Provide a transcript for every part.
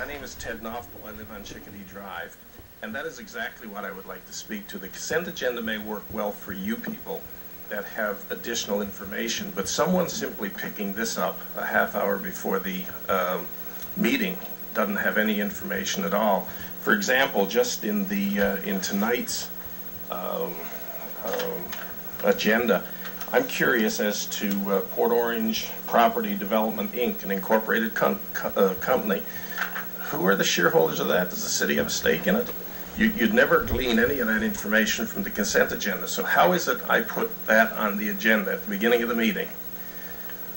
name is Ted Knopfel. I live on Chickadee Drive, and that is exactly what I would like to speak to. The consent agenda may work well for you people that have additional information, but someone simply picking this up a half hour before the meeting doesn't have any information at all. For example, just in the in tonight's agenda, I'm curious as to Port Orange Property Development, Inc., an incorporated company. Who are the shareholders of that? Does the city have a stake in it? You'd never glean any of that information from the consent agenda. So how is it I put that on the agenda at the beginning of the meeting?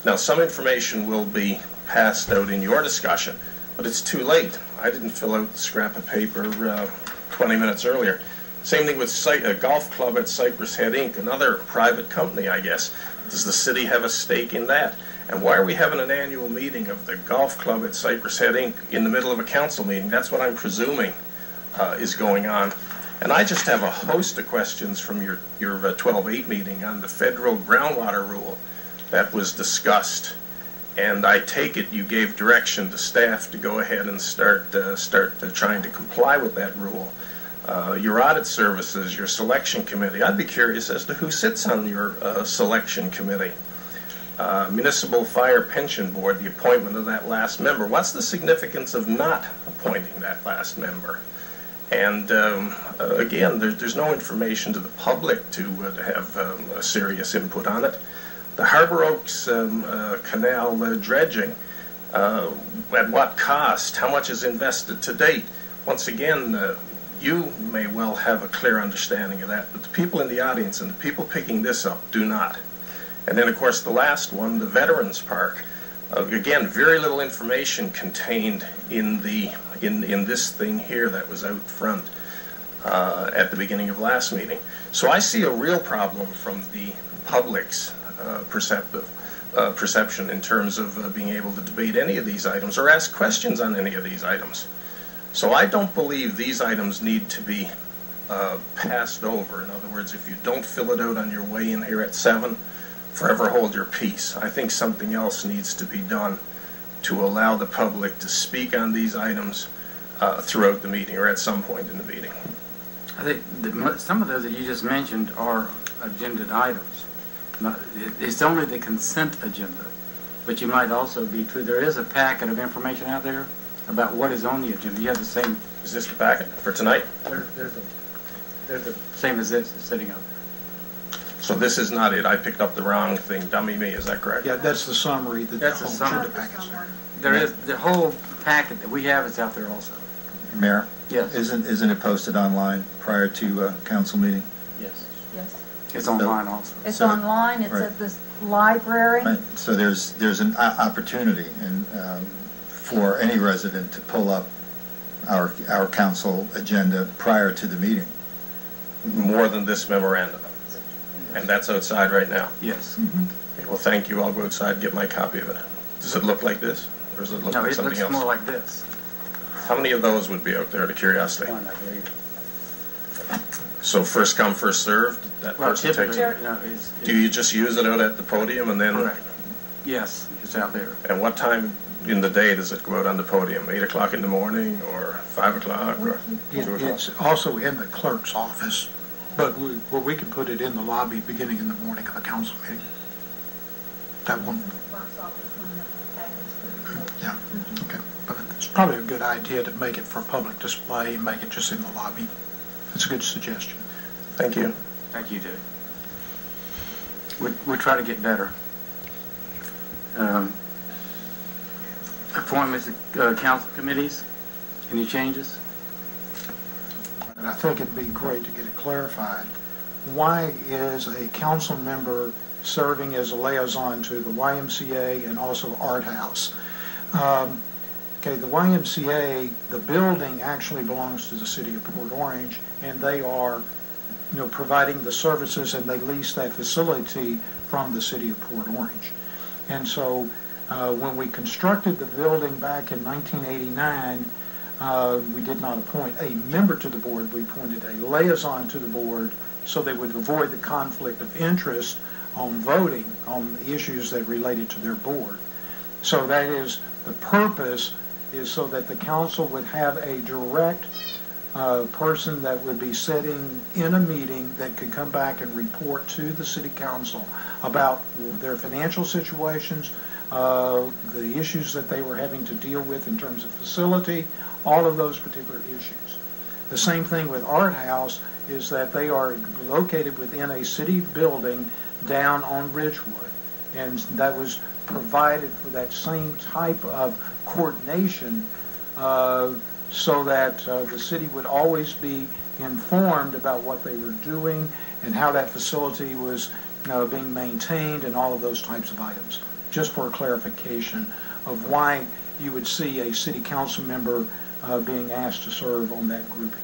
Now, some information will be passed out in your discussion, but it's too late. I didn't fill out the scrap of paper 20 minutes earlier. Same thing with a golf club at Cypress Head, Inc., another private company, I guess. Does the city have a stake in that? And why are we having an annual meeting of the golf club at Cypress Head, Inc. in the middle of a council meeting? That's what I'm presuming is going on. And I just have a host of questions from your 12-8 meeting on the federal groundwater rule that was discussed. And I take it you gave direction to staff to go ahead and start trying to comply with that rule. Your audit services, your selection committee. I'd be curious as to who sits on your selection committee. Municipal Fire Pension Board, the appointment of that last member. What's the significance of not appointing that last member? And again, there's no information to the public to have a serious input on it. The Harbor Oaks Canal dredging, at what cost? How much is invested to date? Once again, you may well have a clear understanding of that, but the people in the audience and the people picking this up do not. And then, of course, the last one, the Veterans Park. Again, very little information contained in this thing here that was out front at the beginning of last meeting. So I see a real problem from the public's perception in terms of being able to debate any of these items or ask questions on any of these items. So I don't believe these items need to be passed over. In other words, if you don't fill it out on your way in here at 7, forever hold your peace. I think something else needs to be done to allow the public to speak on these items throughout the meeting or at some point in the meeting. I think some of those that you just mentioned are agenda items. It's only the consent agenda, but you might also be true. There is a packet of information out there about what is on the agenda. You have the same. Is this the packet for tonight? There's the same as this is sitting out there. So this is not it. I picked up the wrong thing. Dummy me. Is that correct? Yeah, that's the summary. That's the summary. There is the whole packet that we have is out there also. Mayor? Yes. Isn't it posted online prior to council meeting? Yes. Yes. It's online also. It's online. It's at the library. Right. So there's an opportunity and for any resident to pull up our council agenda prior to the meeting. More than this memorandum. And that's outside right now? Yes. Mm-hmm. Okay, well, thank you. I'll go outside and get my copy of it. Does it look like this? Or does it look like something else? No, it looks more like this. How many of those would be out there, out of curiosity? One, I believe. So first come, first served? That person takes it? Do you just use it out at the podium and then? Correct. Yes, it's out there. And what time in the day does it go out on the podium? 8 o'clock in the morning or 5 o'clock or 2 o'clock? It's also in the clerk's office, but we can put it in the lobby beginning in the morning of the council meeting. That one. Yeah, okay. But it's probably a good idea to make it for public display and make it just in the lobby. It's a good suggestion. Thank you. Thank you, Dave. We try to get better. Appointments to council committees. Any changes? And I think it'd be great to get it clarified. Why is a council member serving as a liaison to the YMCA and also Art House? Okay, the YMCA, the building actually belongs to the city of Port Orange, and they are, providing the services, and they lease that facility from the city of Port Orange. And so when we constructed the building back in 1989, we did not appoint a member to the board. We appointed a liaison to the board so they would avoid the conflict of interest on voting on the issues that related to their board. So that is the purpose is so that the council would have a direct person that would be sitting in a meeting that could come back and report to the city council about their financial situations, the issues that they were having to deal with in terms of facility, all of those particular issues. The same thing with Art House is that they are located within a city building down on Ridgewood, and that was provided for that same type of coordination so that the city would always be informed about what they were doing and how that facility was being maintained and all of those types of items. Just for clarification of why you would see a city council member being asked to serve on that grouping.